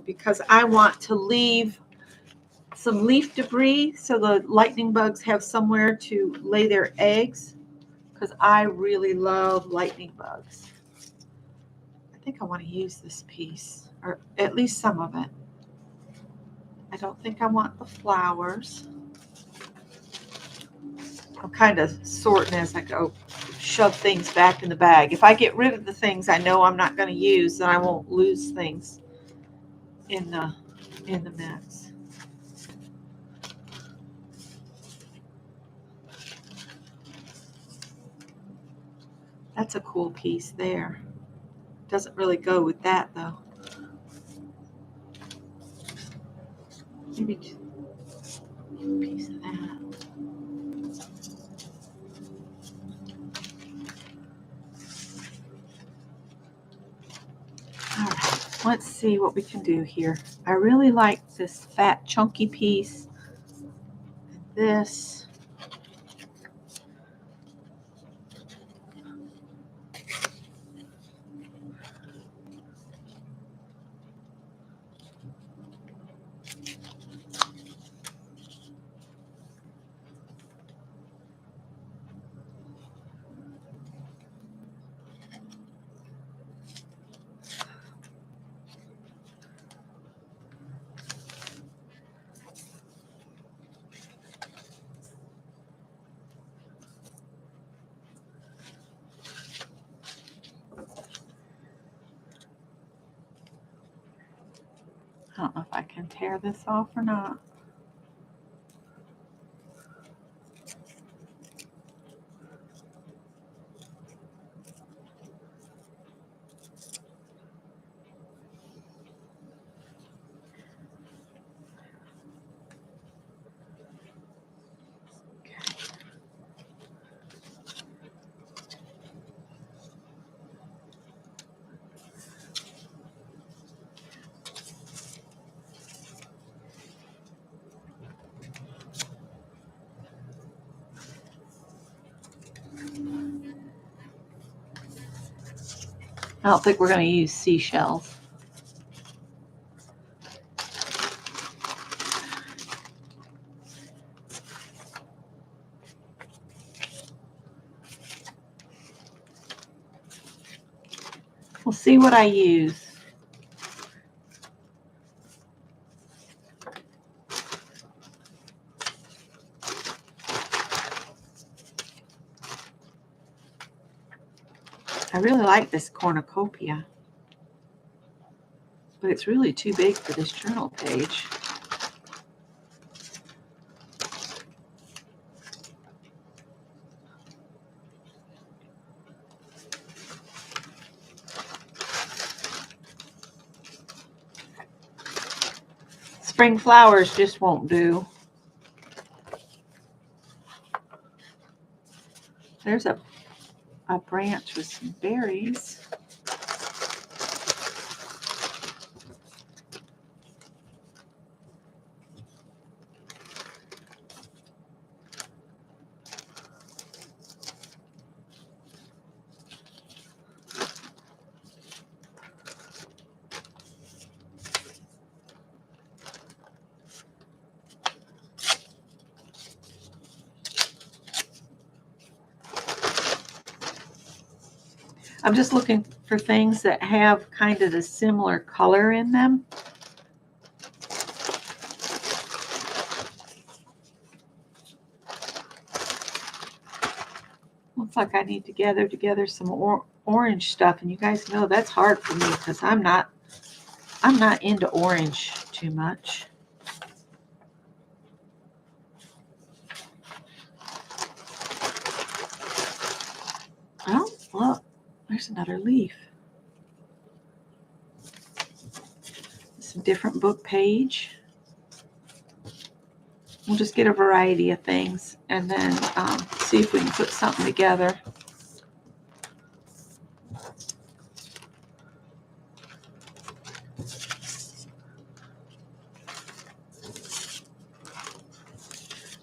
because I want to leave some leaf debris so the lightning bugs have somewhere to lay their eggs, because I really love lightning bugs. I think I want to use this piece, or at least some of it. I don't think I want the flowers. I'm kind of sorting as I go, shove things back in the bag. If I get rid of the things I know I'm not going to use, then I won't lose things in the mix. That's a cool piece there. Doesn't really go with that though. Maybe just a piece of that. All right, let's see what we can do here. I really like this fat chunky piece. This. I don't know if I can tear this off or not. I don't think we're going to use seashells. We'll see what I use. I really like this cornucopia, but it's really too big for this journal page. Spring flowers just won't do. There's a branch with some berries. I'm just looking for things that have kind of the similar color in them. Looks like I need to gather together some orange stuff, and you guys know that's hard for me because I'm not into orange too much. Oh, look, there's another leaf. It's a different book page. We'll just get a variety of things and then see if we can put something together.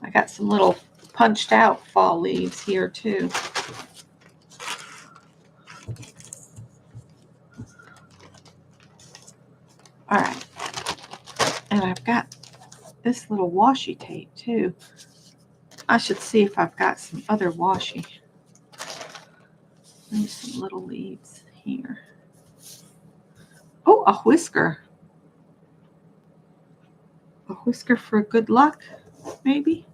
I got some little punched out fall leaves here too. All right, and I've got this little washi tape too. I should see if I've got some other washi. There's some little leaves here. Oh, a whisker. A whisker for good luck, maybe.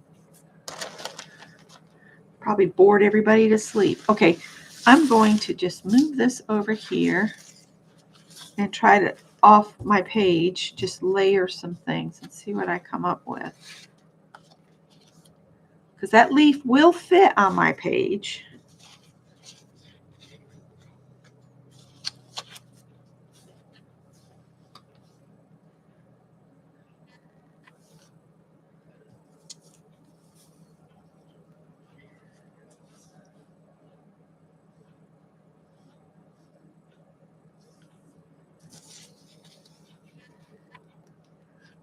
Probably bored everybody to sleep. Okay, I'm going to just move this over here and try to, off my page, just layer some things and see what I come up with. Because that leaf will fit on my page.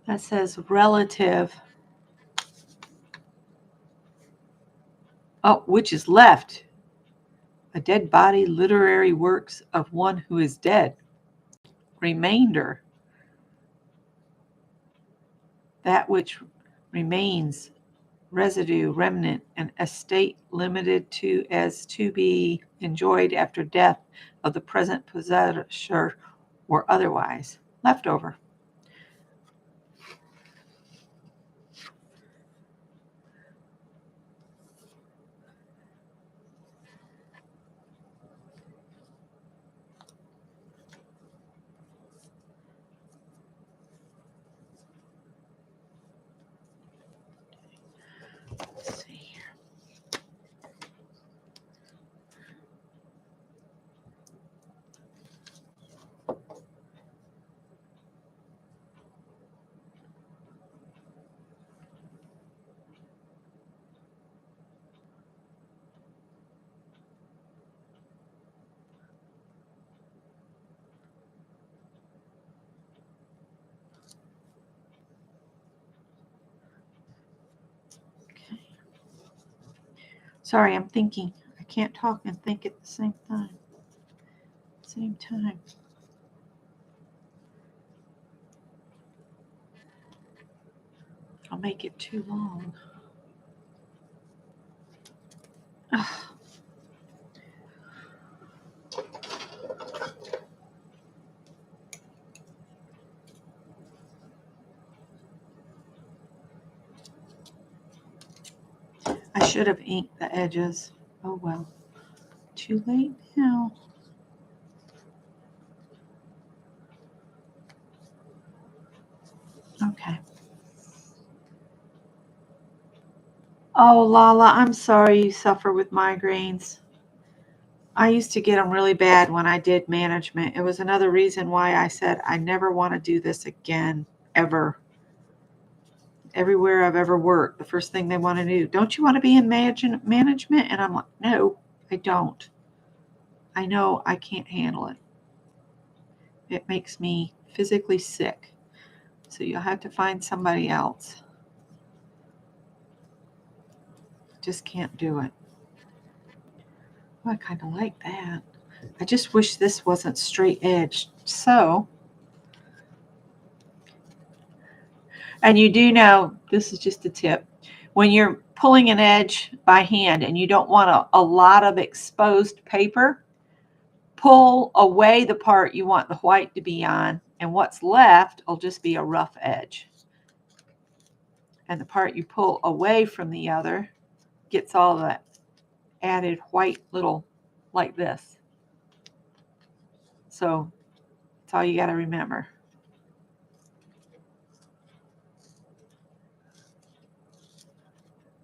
That says relative. Oh, which is left? A dead body, literary works of one who is dead. Remainder. That which remains, residue, remnant, an estate limited to as to be enjoyed after death of the present possessor or otherwise. Leftover. Sorry, I'm thinking. I can't talk and think at the same time. I'll make it too long. Ugh. I should have inked the edges. Oh well. Too late now. Okay. Oh, Lala, I'm sorry you suffer with migraines. I used to get them really bad when I did management. It was another reason why I said I never want to do this again, ever. Everywhere I've ever worked, the first thing they want to do, don't you want to be in management? And I'm like, no, I don't. I know I can't handle it. It makes me physically sick. So you'll have to find somebody else. Just can't do it. Oh, I kind of like that. I just wish this wasn't straight edged. So, and you do know, this is just a tip, when you're pulling an edge by hand and you don't want a lot of exposed paper, pull away the part you want the white to be on, and what's left will just be a rough edge. And the part you pull away from the other gets all that added white little, like this. So that's all you got to remember.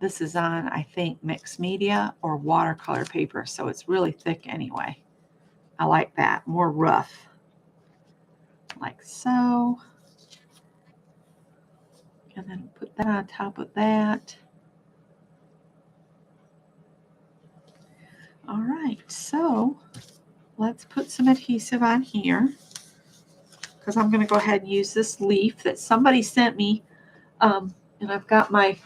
This is on, I think, mixed media or watercolor paper, so it's really thick anyway. I like that, more rough, like so. And then put that on top of that. All right, so let's put some adhesive on here because I'm going to go ahead and use this leaf that somebody sent me. And I've got my,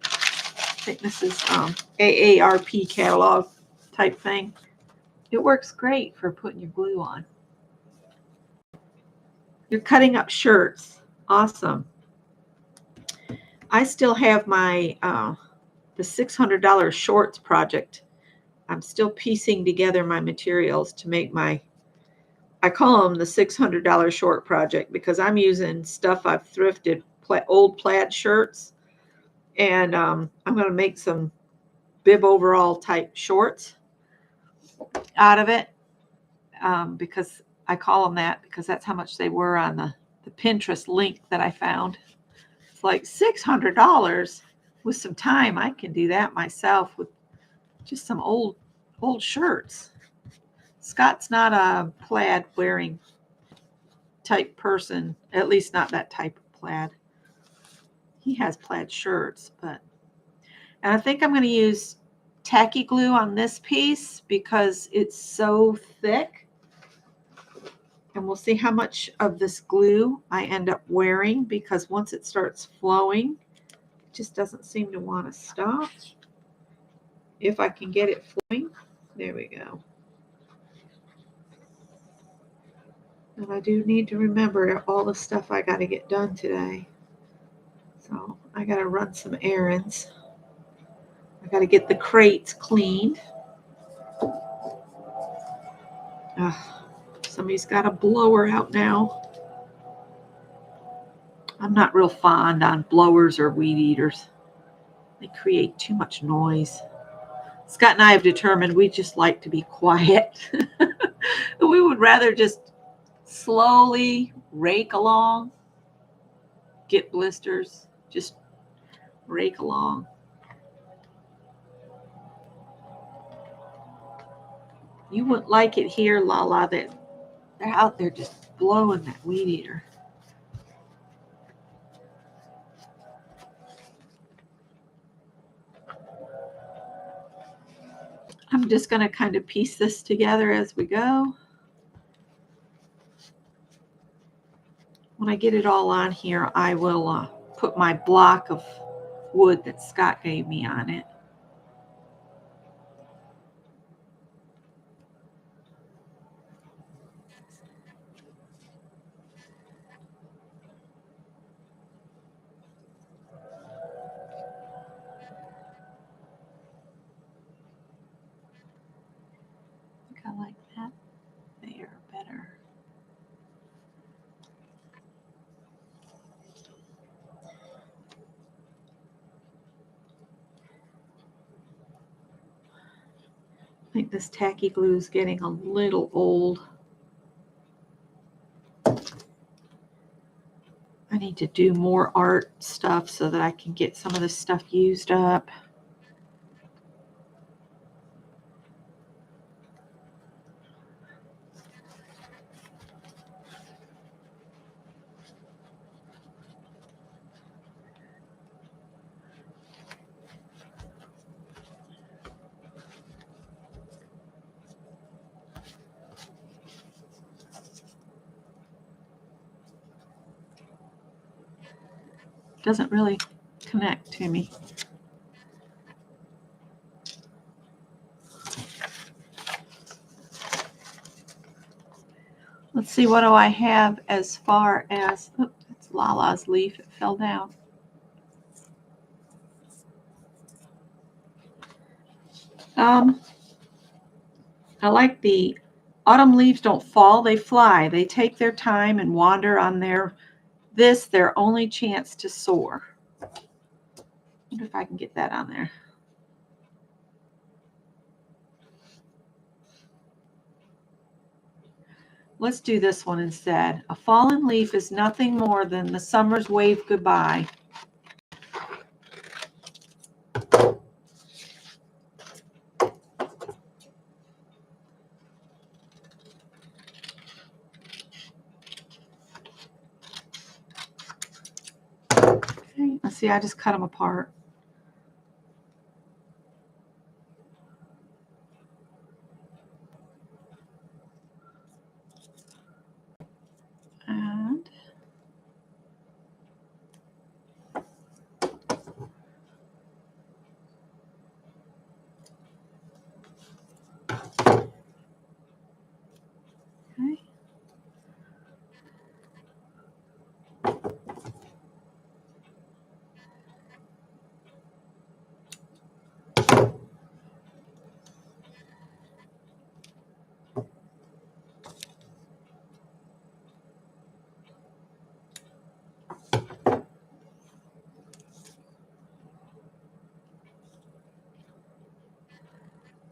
I think this is AARP catalog type thing. It works great for putting your glue on. You're cutting up shirts. Awesome. I still have my the $600 shorts project. I'm still piecing together my materials to make my, I call them the $600 short project because I'm using stuff I've thrifted, old plaid shirts, and I'm going to make some bib overall type shorts out of it because I call them that because that's how much they were on the Pinterest link that I found. It's like $600 with some time. I can do that myself with just some old shirts. Scott's not a plaid wearing type person, at least not that type of plaid. He has plaid shirts, and I think I'm going to use tacky glue on this piece because it's so thick. And we'll see how much of this glue I end up wearing because once it starts flowing, it just doesn't seem to want to stop. If I can get it flowing, there we go. And I do need to remember all the stuff I got to get done today. So I got to run some errands. I got to get the crates cleaned. Somebody's got a blower out now. I'm not real fond on blowers or weed eaters. They create too much noise. Scott and I have determined we just like to be quiet. We would rather just slowly rake along, get blisters, just rake along. You wouldn't like it here, Lala, that they're out there just blowing that weed eater. I'm just going to kind of piece this together as we go. When I get it all on here, I will put my block of wood that Scott gave me on it. think this tacky glue is getting a little old. I need to do more art stuff so that I can get some of this stuff used up. Doesn't really connect to me. Let's see, what do I have as far as, oh, that's Lala's leaf, it fell down. I like the autumn leaves don't fall, they fly. They take their time and wander on their only chance to soar. I wonder if I can get that on there. Let's do this one instead. A fallen leaf is nothing more than the summer's wave goodbye. Okay, let's see, I just cut them apart. And okay.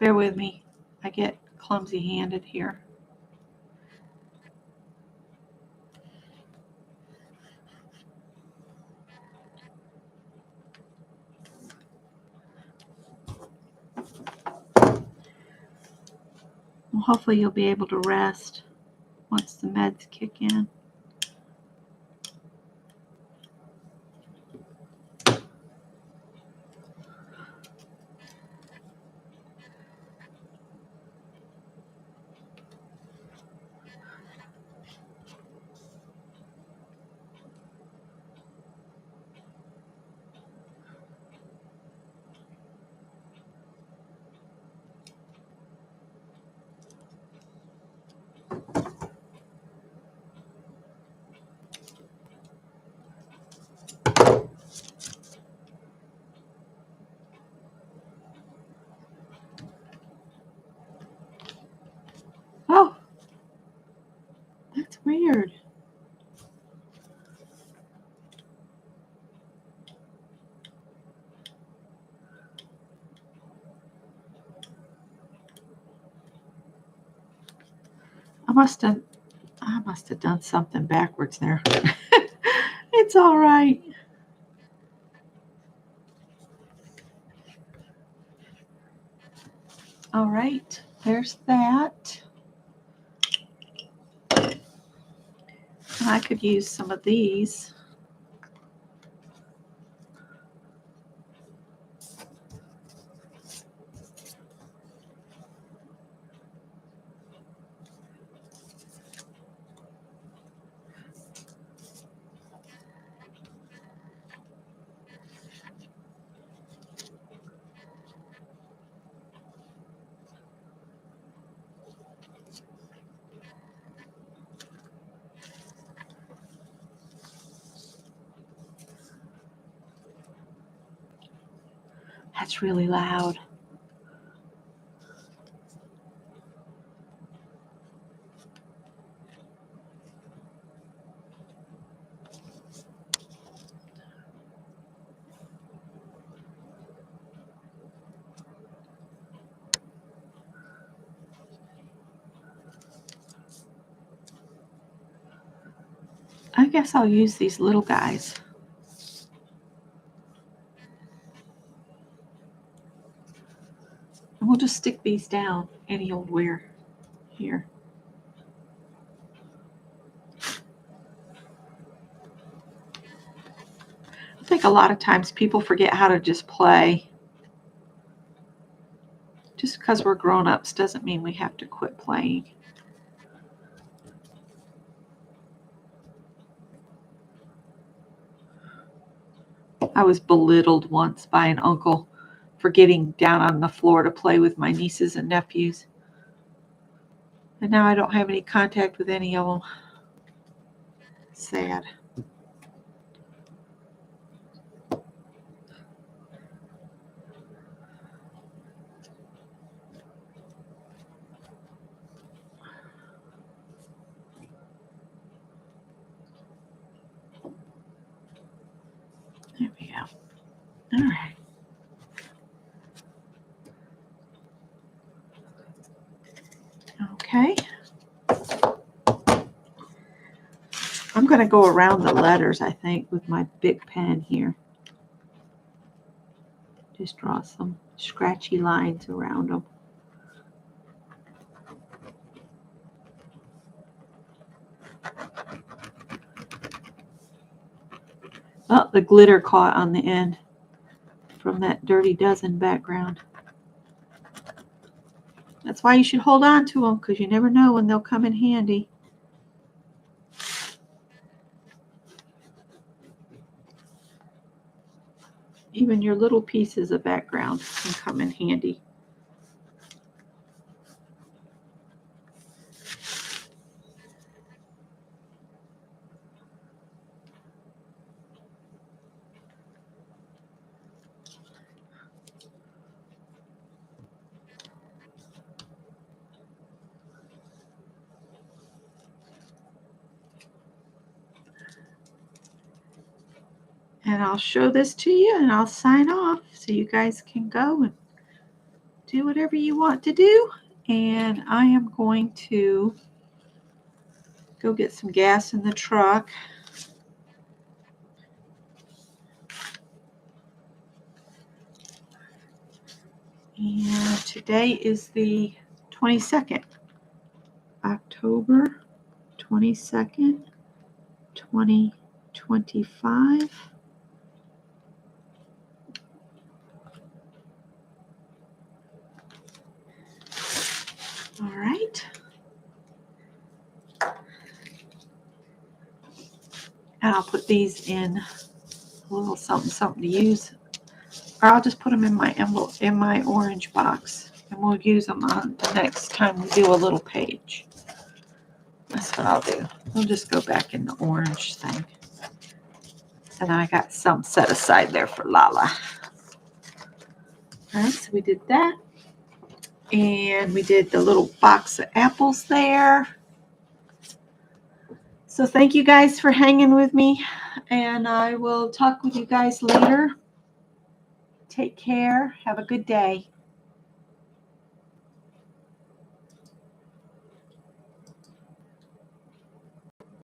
Bear with me. I get clumsy-handed here. Well, hopefully you'll be able to rest once the meds kick in. Oh, that's weird. I must have done something backwards there. It's all right. All right, there's that. I could use some of these. That's really loud. I guess I'll use these little guys. And we'll just stick these down any old where here. I think a lot of times people forget how to just play. Just because we're grown-ups doesn't mean we have to quit playing. I was belittled once by an uncle for getting down on the floor to play with my nieces and nephews. And now I don't have any contact with any of them. Sad. There we go. All right. Okay. I'm going to go around the letters, I think, with my big pen here. Just draw some scratchy lines around them. Oh, the glitter caught on the end from that Dirty Dozen background. That's why you should hold on to them, because you never know when they'll come in handy. Even your little pieces of background can come in handy. And I'll show this to you and I'll sign off so you guys can go and do whatever you want to do. And I am going to go get some gas in the truck. And today is the 22nd, October 22nd, 2025. All right. And I'll put these in a little something to use. Or I'll just put them in my envelope, in my orange box. And we'll use them on the next time we do a little page. That's what I'll do. We'll just go back in the orange thing. And I got some set aside there for Lala. All right, so we did that. And we did the little box of apples there. So thank you guys for hanging with me. And I will talk with you guys later. Take care. Have a good day.